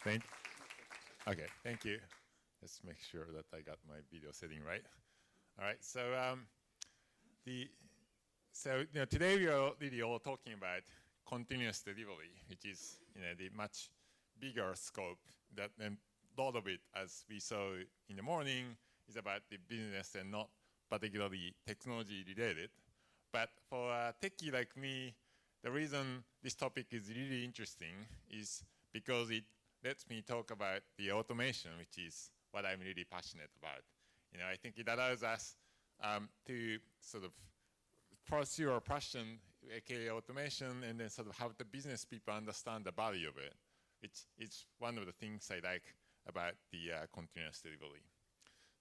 Okay, thank you. Let's make sure that I got my video setting right. All right, so today we are really all talking about continuous delivery, which is the much bigger scope. That and a lot of it, as we saw in the morning, is about the business and not particularly technology related. But for a techie like me, the reason this topic is really interesting is because it lets me talk about the automation, which is what I'm really passionate about. I think it allows us to sort of pursue our passion, aka automation, and then sort of have the business people understand the value of it. It's one of the things I like about the continuous delivery.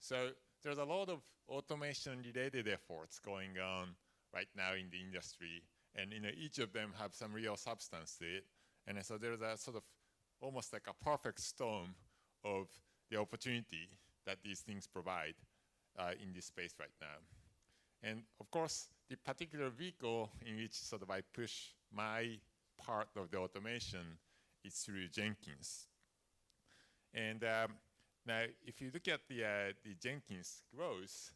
So there's a lot of automation-related efforts going on right now in the industry, and each of them have some real substance to it. And so there's a sort of almost like a perfect storm of the opportunity that these things provide in this space right now. And of course, the particular vehicle in which sort of I push my part of the automation is through Jenkins. And now, if you look at the Jenkins growth,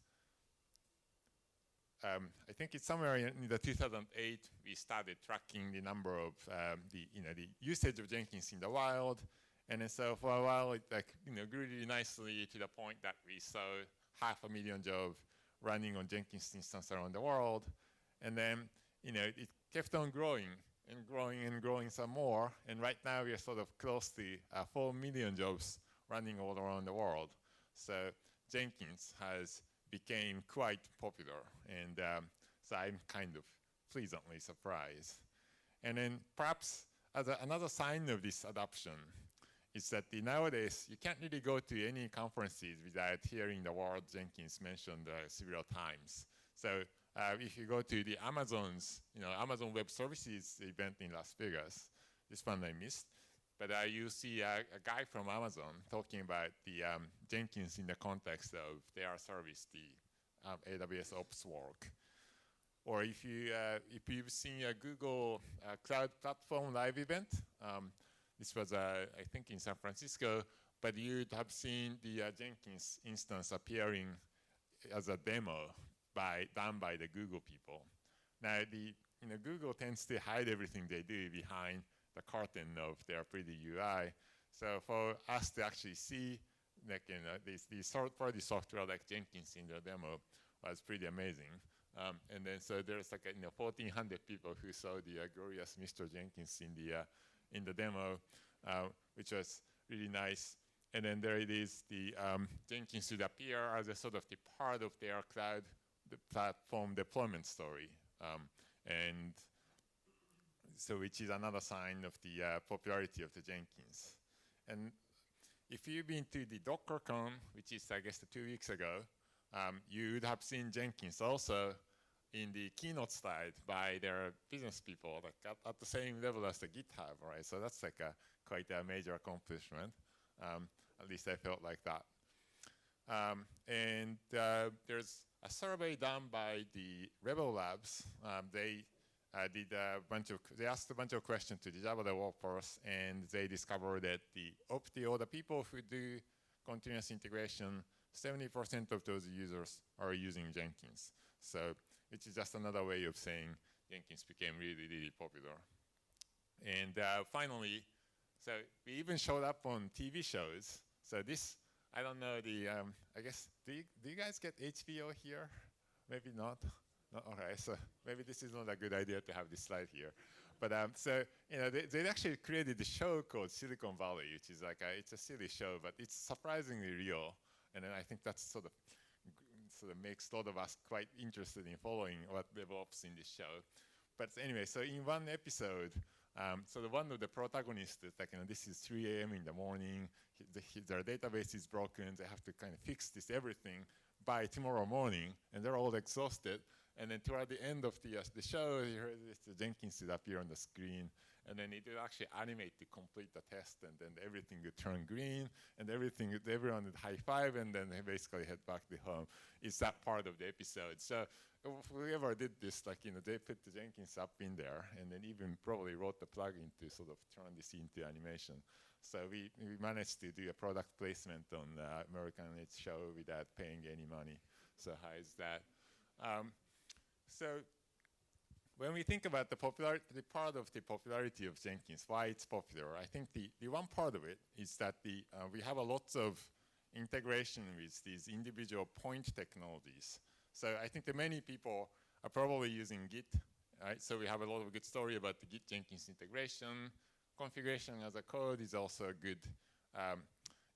I think it's somewhere in the 2008 we started tracking the number of the usage of Jenkins in the wild, and then so for a while it grew really nicely to the point that we saw 500,000 jobs running on Jenkins instance around the world, and then it kept on growing and growing and growing some more, and right now we are sort of close to 4 million jobs running all around the world. So Jenkins has became quite popular, and so I'm kind of pleasantly surprised. And then perhaps as another sign of this adoption is that nowadays you can't really go to any conferences without hearing the word Jenkins mentioned several times. So if you go to the Amazon Web Services event in Las Vegas, this one I missed, but you see a guy from Amazon talking about the Jenkins in the context of their service, the AWS Ops work. Or if you've seen a Google Cloud Platform live event, this was I think in San Francisco, but you'd have seen the Jenkins instance appearing as a demo done by the Google people. Now Google tends to hide everything they do behind the curtain of their pretty UI. So for us to actually see these third-party software like Jenkins in the demo was pretty amazing. And then so there's 1,400 people who saw the glorious Mr. Jenkins in the demo, which was really nice. And then there it is, the Jenkins would appear as a sort of the part of their cloud platform deployment story. And so which is another sign of the popularity of the Jenkins. And if you've been to the DockerCon, which is I guess 2 weeks ago, you would have seen Jenkins also in the keynote slide by their business people, at the same level as the GitHub, right? So that's quite a major accomplishment. At least I felt like that. And there's a survey done by the Rebel Labs. They asked a bunch of questions to the Java developers, and they discovered that the people who do continuous integration, 70% of those users are using Jenkins. So which is just another way of saying Jenkins became really, really popular. And finally, so we even showed up on TV shows. So this, I don't know, I guess, do you guys get HBO here? Maybe not. No? Okay, so maybe this is not a good idea to have this slide here. But so, they actually created a show called Silicon Valley, which is it's a silly show, but it's surprisingly real. And then I think that's sort of makes a lot of us quite interested in following what develops in this show. But anyway, so in one episode, so one of the protagonists is this is 3 a.m. in the morning, their database is broken, they have to kind of fix everything by tomorrow morning, and they're all exhausted. And then toward the end of the show, you heard Jenkins would appear on the screen, and then it would actually animate to complete the test, and then everything would turn green, and everyone would high five, and then they basically head back to home. It's that part of the episode. So whoever did this, like, they put the Jenkins app in there and then even probably wrote the plugin to sort of turn this into animation. So we managed to do a product placement on the American Age show without paying any money. So how is that? So when we think about the part of the popularity of Jenkins, why it's popular, I think the one part of it is that we have a lots of integration with these individual point technologies. So I think that many people are probably using Git, right? So we have a lot of good story about the Git Jenkins integration. Configuration as a code is also a good,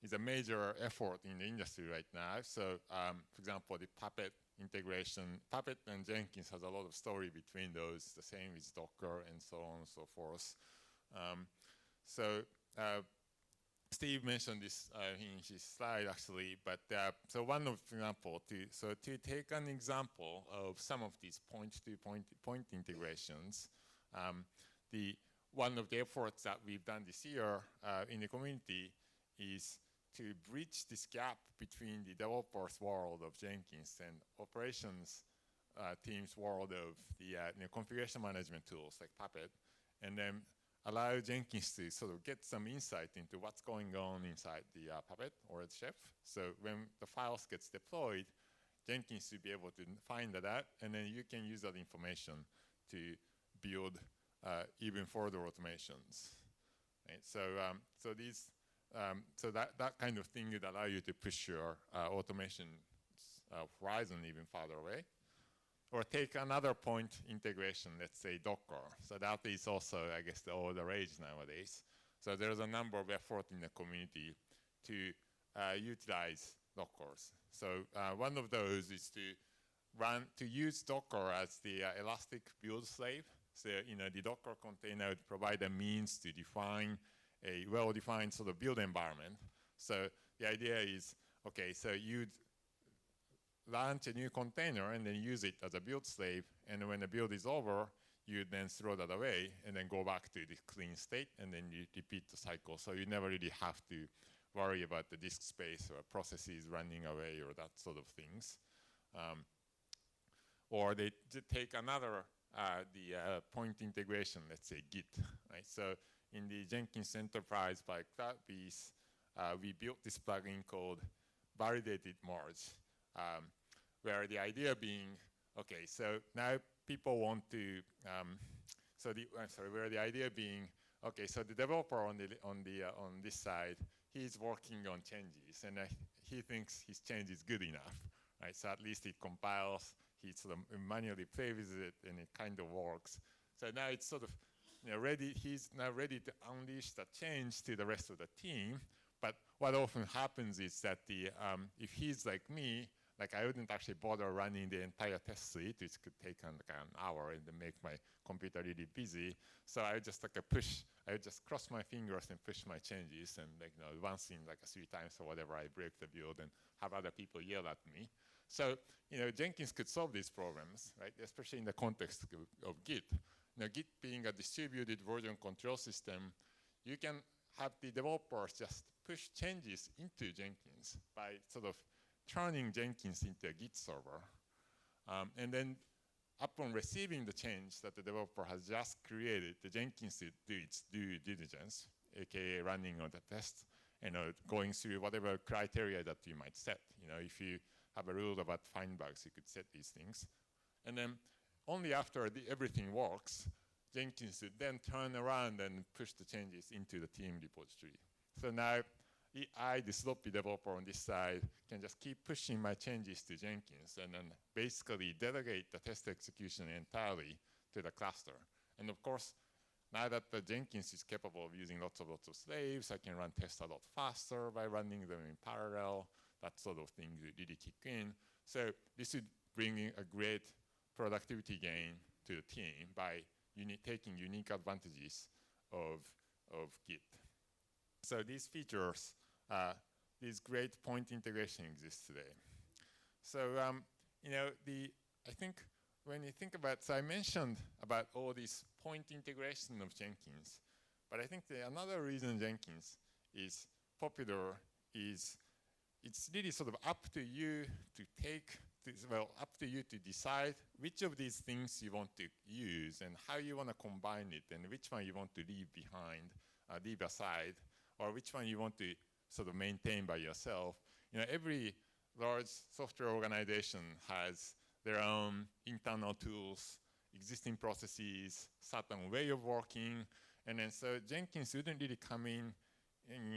is a major effort in the industry right now. So for example, the Puppet integration, Puppet and Jenkins has a lot of story between those, the same with Docker and so on and so forth. Steve mentioned this in his slide actually, but so one of example, to take an example of some of these point-to-point integrations, one of the efforts that we've done this year in the community is to bridge this gap between the developers world of Jenkins and operations team's world of the configuration management tools like Puppet, and then allow Jenkins to sort of get some insight into what's going on inside the Puppet or the Chef. So when the files gets deployed, Jenkins will be able to find that, and then you can use that information to build even further automations. Right? So that kind of thing would allow you to push your automation horizon even farther away. Or take another point integration, let's say Docker. So that is also, I guess, all the rage nowadays. So there's a number of effort in the community to utilize Dockers. So one of those is to use Docker as the elastic build slave. So the Docker container would provide a means to define a well-defined sort of build environment. So the idea is, okay, so you'd launch a new container and then use it as a build slave, and when the build is over, you then throw that away and then go back to the clean state, and then you repeat the cycle. So you never really have to worry about the disk space or processes running away or that sort of things. Or they take another point integration, let's say Git, right? So in the Jenkins Enterprise by CloudBees, we built this plugin called Validated Merge, where the idea being, okay, so now people want to, where the idea being, okay, so the developer on this side, he's working on changes, and he thinks his change is good enough, right? So at least it compiles, he sort of manually plays with it, and it kind of works. So now it's sort of ready. He's now ready to unleash the change to the rest of the team. But what often happens is that if he's like me, like I wouldn't actually bother running the entire test suite, which could take like an hour and then make my computer really busy. So I would just I would just cross my fingers and push my changes, and once in like 3 times or whatever, I break the build and have other people yell at me. So Jenkins could solve these problems, right? Especially in the context of Git. Git being a distributed version control system, you can have the developers just push changes into Jenkins by sort of turning Jenkins into a Git server. And then upon receiving the change that the developer has just created, the Jenkins will do its due diligence, aka running on the test, going through whatever criteria that you might set. If you have a rule about find bugs, you could set these things. And then only after everything works, Jenkins would then turn around and push the changes into the team repository. So now I, the sloppy developer on this side, can just keep pushing my changes to Jenkins and then basically delegate the test execution entirely to the cluster. And of course, now that the Jenkins is capable of using lots of slaves, I can run tests a lot faster by running them in parallel. That sort of thing would really kick in. So this would bring in a great productivity gain to the team by taking unique advantages of Git. So these features, these great point integration exists today. So I think when you think about, so I mentioned about all this point integration of Jenkins, but I think another reason Jenkins is popular is it's really sort of up to you to take well, up to you to decide which of these things you want to use and how you want to combine it, and which one you want to leave behind, leave aside, or which one you want to sort of maintain by yourself. Every large software organization has their own internal tools, existing processes, certain way of working, and then so Jenkins wouldn't really come in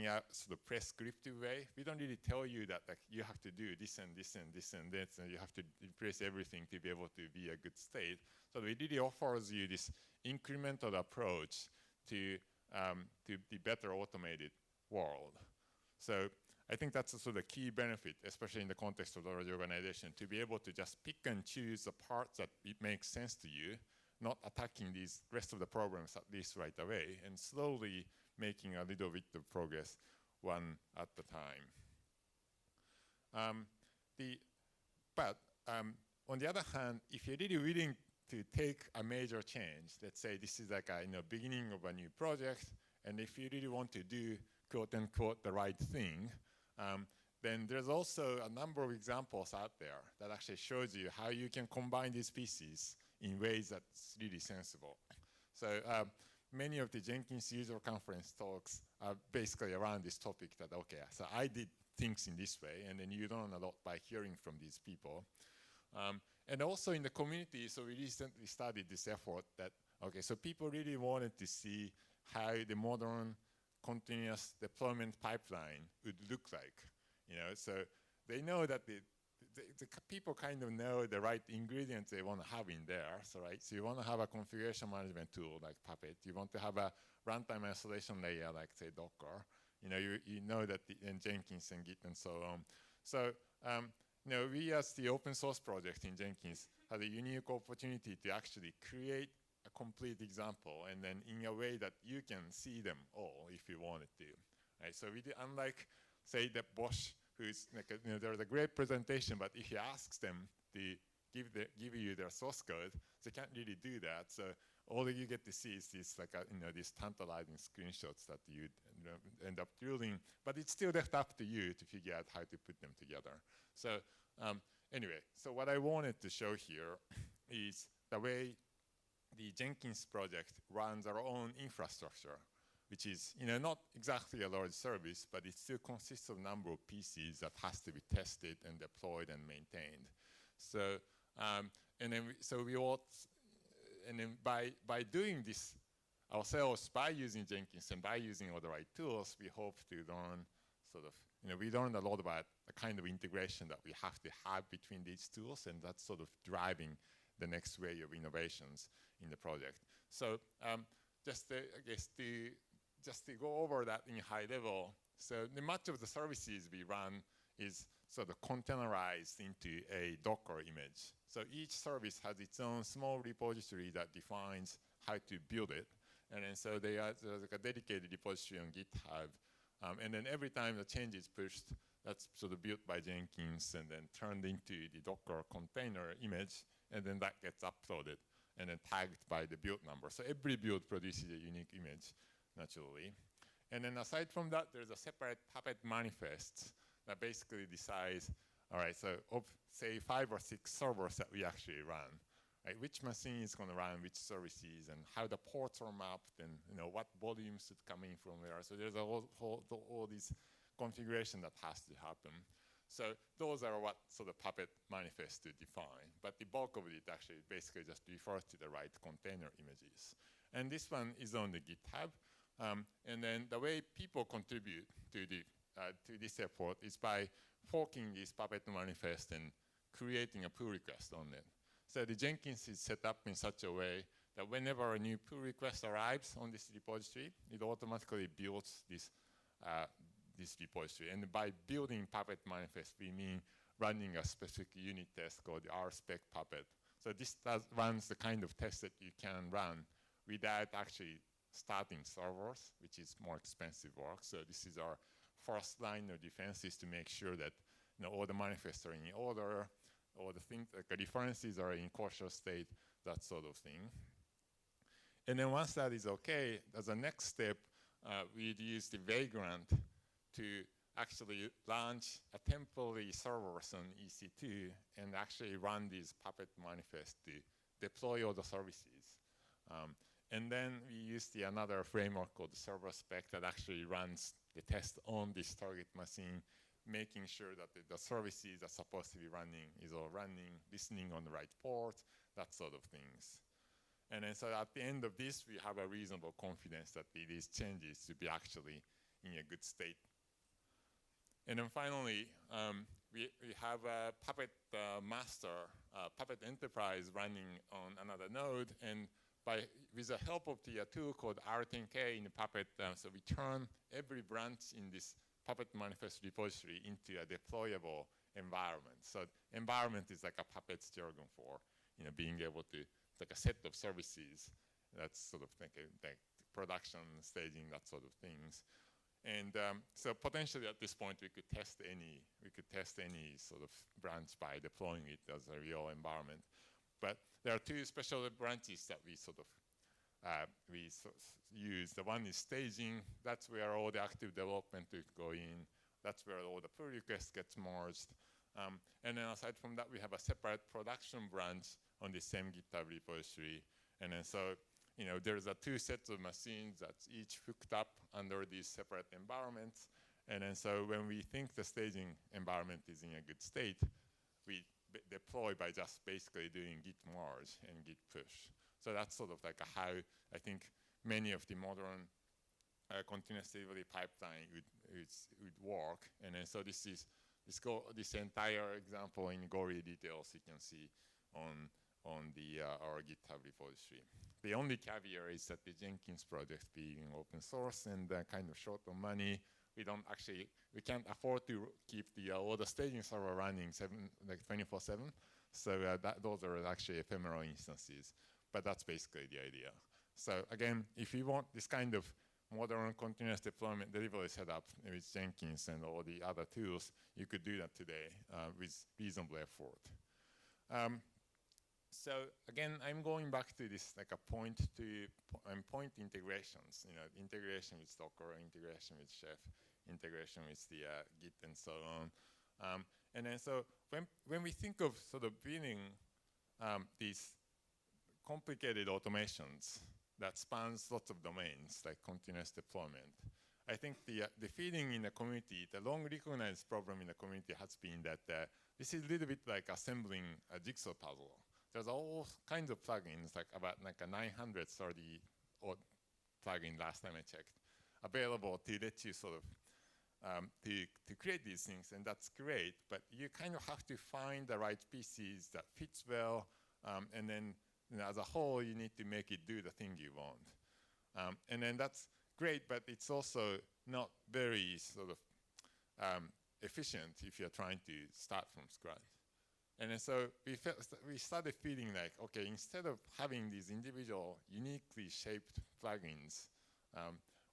a sort of prescriptive way. We don't really tell you that you have to do this and this and this and this, and you have to replace everything to be able to be a good state. So it really offers you this incremental approach to the better automated world. So I think that's a sort of key benefit, especially in the context of large organization, to be able to just pick and choose the parts that it makes sense to you, not attacking these rest of the programs at least right away, and slowly making a little bit of progress one at a time. But on the other hand, if you're really willing to take a major change, let's say this is like a beginning of a new project, and if you really want to do quote unquote the right thing, then there's also a number of examples out there that actually shows you how you can combine these pieces in ways that's really sensible. So many of the Jenkins user conference talks are basically around this topic that, okay, so I did things in this way, and then you learn a lot by hearing from these people. And also in the community, so we recently started this effort that, okay, so people really wanted to see how the modern continuous deployment pipeline would look like. So they know that the people kind of know the right ingredients they want to have in there. So you want to have a configuration management tool like Puppet. You want to have a runtime isolation layer like, say, Docker. You know that in Jenkins and Git and so on. So we as the open source project in Jenkins had a unique opportunity to actually create a complete example, and then in a way that you can see them all if you wanted to. So we did, unlike, say, the Bosch, who's like there's a great presentation, but if you ask them to give you their source code, they can't really do that. So all you get to see is this these tantalizing screenshots that you end up drilling, but it's still left up to you to figure out how to put them together. So anyway, so what I wanted to show here is the way the Jenkins project runs our own infrastructure, which is not exactly a large service, but it still consists of a number of pieces that has to be tested and deployed and maintained. So and then by doing this ourselves, by using Jenkins and by using all the right tools, we hope to learn we learned a lot about the kind of integration that we have to have between these tools, and that's sort of driving the next wave of innovations in the project. So just to go over that in high level, so much of the services we run is sort of containerized into a Docker image. So each service has its own small repository that defines how to build it. And then so there's like a dedicated repository on GitHub. And then every time the change is pushed, that's sort of built by Jenkins and then turned into the Docker container image, and then that gets uploaded and then tagged by the build number. So every build produces a unique image, naturally. And then aside from that, there's a separate Puppet manifest that basically decides, all right, so of, say, 5 or 6 servers that we actually run, right? Which machine is going to run which services, and how the ports are mapped, and what volumes should come in from where. So there's all these configuration that has to happen. So those are what sort of Puppet manifests to define. But the bulk of it actually basically just refers to the right container images. And this one is on the GitHub. And then the way people contribute to this effort is by forking this Puppet manifest and creating a pull request on it. So the Jenkins is set up in such a way that whenever a new pull request arrives on this repository, it automatically builds this repository. And by building Puppet manifest, we mean running a specific unit test called the RSpec Puppet. So this runs the kind of test that you can run without actually starting servers, which is more expensive work. So this is our first line of defense, is to make sure that all the manifests are in order, all the things, like the references are in cautious state, that sort of thing. And then once that is okay, as a next step, we'd use the Vagrant to actually launch a temporary servers on EC2 and actually run these Puppet manifests to deploy all the services. And then we use another framework called server spec that actually runs the test on this target machine, making sure that the services that are supposed to be running is all running, listening on the right port, that sort of things. And then so at the end of this, we have a reasonable confidence that these changes to be actually in a good state. And then finally, we have a Puppet master, Puppet enterprise running on another node. And with the help of the tool called R10K in the Puppet, so we turn every branch in this Puppet manifest repository into a deployable environment. So environment is like a Puppet's jargon for being able to, like a set of services that's sort of like production, staging, that sort of things. And so potentially at this point we could test any sort of branch by deploying it as a real environment. But there are two special branches that we use. The one is staging. That's where all the active development will go in. That's where all the pull requests gets merged. And then aside from that, we have a separate production branch on the same GitHub repository. And then so, there's two sets of machines that's each hooked up under these separate environments. And then so when we think the staging environment is in a good state, we deploy by just basically doing git merge and git push. So that's sort of like how I think many of the modern continuous delivery pipeline would work. And then so this entire example in gory details you can see on our GitHub repository. The only caveat is that the Jenkins project being open source and kind of short on money, we can't afford to keep all the staging server running 24/7. So those are actually ephemeral instances, but that's basically the idea. So again, if you want this kind of modern continuous deployment delivery setup with Jenkins and all the other tools, you could do that today with reasonable effort. So again, I'm going back to this like a point integrations, integration with Docker, integration with Chef, integration with the Git and so on. And then so when we think of sort of building these complicated automations that spans lots of domains like continuous deployment, I think the feeling in the community, the long recognized problem in the community has been that this is a little bit like assembling a jigsaw puzzle. There's all kinds of plugins, about 930 plugin last time I checked, available to let you sort of to create these things, and that's great. But you kind of have to find the right pieces that fits well, and then as a whole, you need to make it do the thing you want. And then that's great, but it's also not very sort of efficient if you're trying to start from scratch. And then so we started feeling like, okay, instead of having these individual uniquely shaped plugins,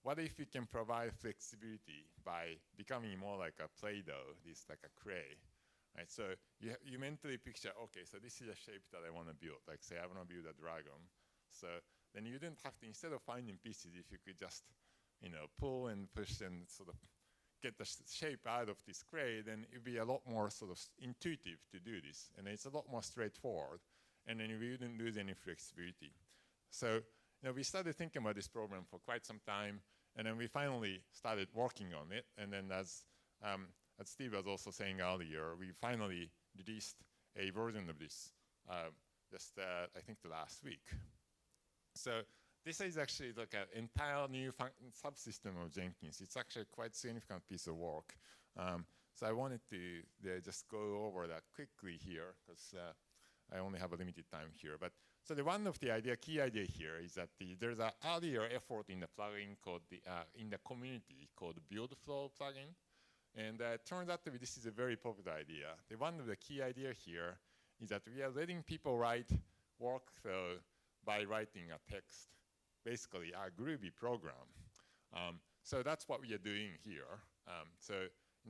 what if we can provide flexibility by becoming more like a Play-Doh, this like a clay, right? So you mentally picture, okay, so this is a shape that I want to build. Like say I want to build a dragon. So then you didn't have to, instead of finding pieces, if you could just, pull and push and sort of get the shape out of this clay, then it'd be a lot more sort of intuitive to do this. And it's a lot more straightforward. And then we wouldn't lose any flexibility. So we started thinking about this problem for quite some time. And then we finally started working on it. And then as Steve was also saying earlier, we finally released a version of this just, I think, the last week. So this is actually like an entire new subsystem of Jenkins. It's actually quite a significant piece of work. So I wanted to just go over that quickly here, because I only have a limited time here. But so one of the key idea here is that there's an earlier effort in the plugin called in the community called Build Flow plugin. And it turns out to be this is a very popular idea. One of the key idea here is that we are letting people write workflow by writing a text, basically a Groovy program. So that's what we are doing here. So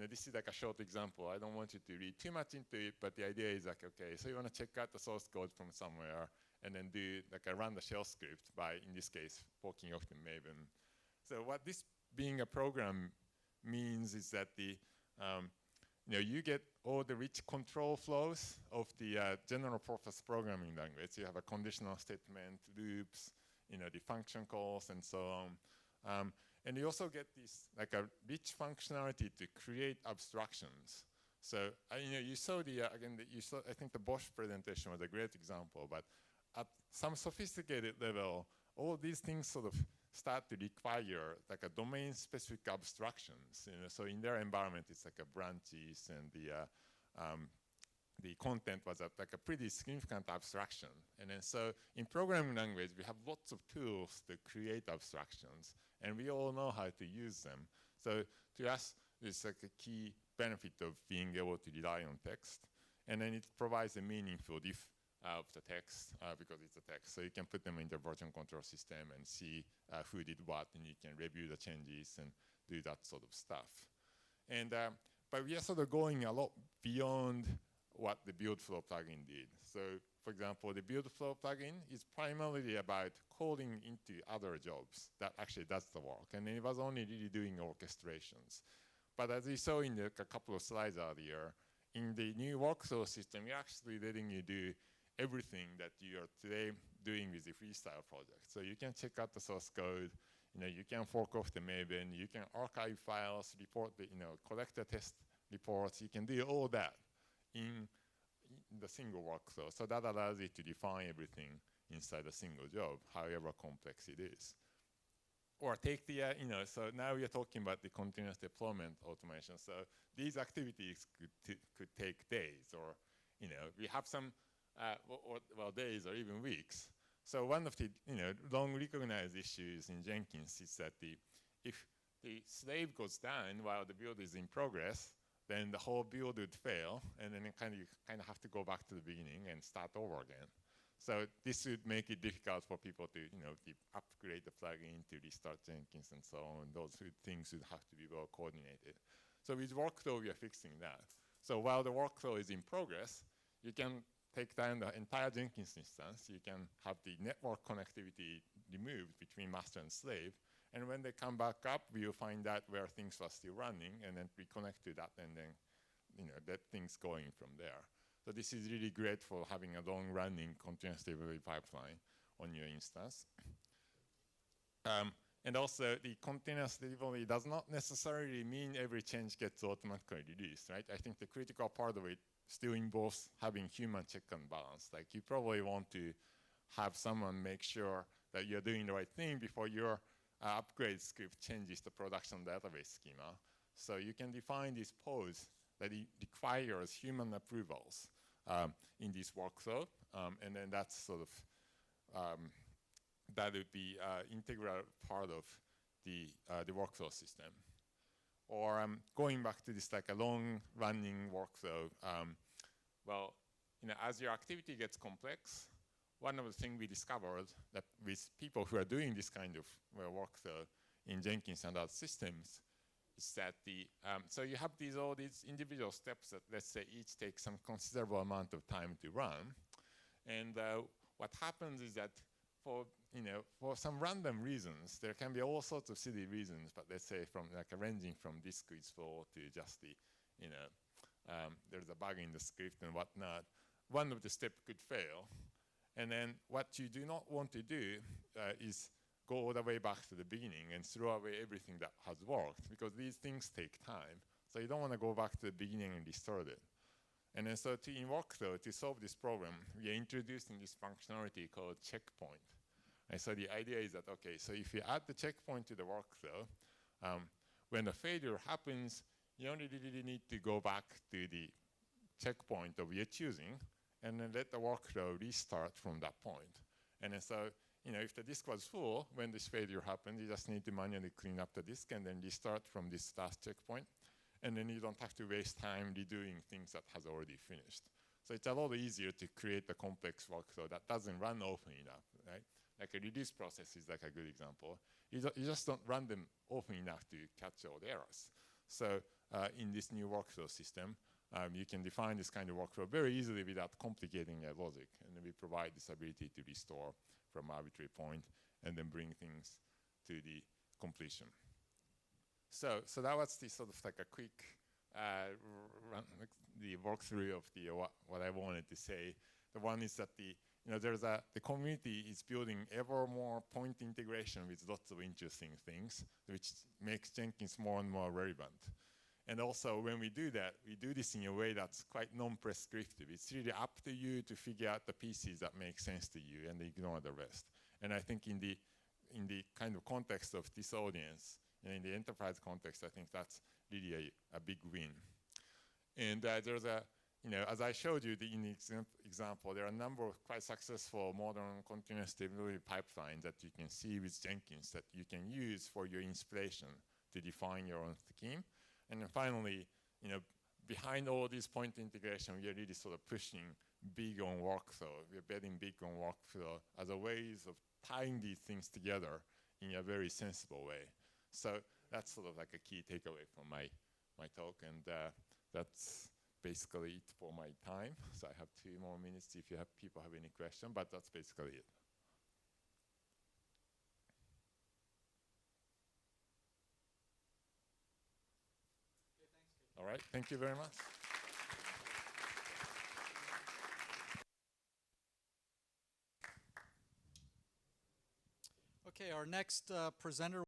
this is like a short example. I don't want you to read too much into it, but the idea is like, okay, so you want to check out the source code from somewhere and then do like a run the shell script by, in this case, forking off the Maven. So what this being a program means is that you get all the rich control flows of the general purpose programming language. You have a conditional statement, loops, the function calls, and so on. And you also get this like a rich functionality to create abstractions. So you saw I think the Bosch presentation was a great example, but at some sophisticated level, all these things sort of start to require like a domain-specific abstractions. So in their environment, it's like a branches, and the content was like a pretty significant abstraction. And then so in programming language, we have lots of tools to create abstractions, and we all know how to use them. So to us, it's like a key benefit of being able to rely on text. And then it provides a meaningful diff of the text because it's a text. So you can put them in the version control system and see who did what, and you can review the changes and do that sort of stuff. And but we are sort of going a lot beyond what the build flow plugin did. So for example, the build flow plugin is primarily about calling into other jobs that actually does the work. And it was only really doing orchestrations. But as we saw in a couple of slides earlier, in the new workflow system, we're actually letting you do everything that you are today doing with the freestyle project. So you can check out the source code, you can fork off the Maven, you can archive files, report the, collect the test reports, you can do all that in the single workflow. So that allows you to define everything inside a single job, however complex it is. Or take the, so now we are talking about the continuous deployment automation. So these activities could take days, or, we have some, well, days or even weeks. So one of the, long recognized issues in Jenkins is that if the slave goes down while the build is in progress, then the whole build would fail, and then you kind of have to go back to the beginning and start over again. So this would make it difficult for people to, to upgrade the plugin, to restart Jenkins, and so on. Those things would have to be well coordinated. So with workflow, we are fixing that. So while the workflow is in progress, you can take down the entire Jenkins instance. You can have the network connectivity removed between master and slave. And when they come back up, we will find out where things are still running, and then reconnect to that, and then, that thing's going from there. So this is really great for having a long-running continuous delivery pipeline on your instance. And also, the continuous delivery does not necessarily mean every change gets automatically released, right? I think the critical part of it still involves having human check and balance. Like, you probably want to have someone make sure that you're doing the right thing before your upgrade script changes the production database schema. So you can define this pause that it requires human approvals in this workflow, and then that's sort of that would be integral part of the workflow system. Or going back to this like a long-running workflow, well, as your activity gets complex, one of the things we discovered that with people who are doing this kind of workflow in Jenkins and other systems is that so you have all these individual steps that, let's say, each take some considerable amount of time to run. And what happens is that for some random reasons, there can be all sorts of silly reasons, but let's say from ranging from disk is full to just there's a bug in the script and whatnot, one of the steps could fail. And then what you do not want to do is go all the way back to the beginning and throw away everything that has worked, because these things take time. So you don't want to go back to the beginning and restore it. And then so in workflow, to solve this problem, we are introducing this functionality called checkpoint. And so the idea is that, okay, so if you add the checkpoint to the workflow, when a failure happens, you only really need to go back to the checkpoint of your choosing, and then let the workflow restart from that point. And then so, if the disk was full when this failure happened, you just need to manually clean up the disk and then restart from this last checkpoint. And then you don't have to waste time redoing things that has already finished. So it's a lot easier to create a complex workflow that doesn't run often enough, right? Like a release process is like a good example. You just don't run them often enough to catch all the errors. So in this new workflow system, you can define this kind of workflow very easily without complicating your logic. And then we provide this ability to restore from arbitrary point and then bring things to the completion. So that was the sort of like a quick the walkthrough of the what I wanted to say. The one is that the community is building ever more point integration with lots of interesting things, which makes Jenkins more and more relevant. And also, when we do that, we do this in a way that's quite non-prescriptive. It's really up to you to figure out the pieces that make sense to you and ignore the rest. And I think in the kind of context of this audience, and in the enterprise context, I think that's really a big win. And there's as I showed you in the example, there are a number of quite successful modern continuous stability pipelines that you can see with Jenkins that you can use for your inspiration to define your own scheme. And then finally, behind all this point integration, we are really sort of pushing big on workflow. We're betting big on workflow as a ways of tying these things together in a very sensible way. So that's sort of like a key takeaway from my talk, and that's basically it for my time. So I have 2 more minutes if people have any question, but that's basically it. All right, thank you very much. Okay, our next presenter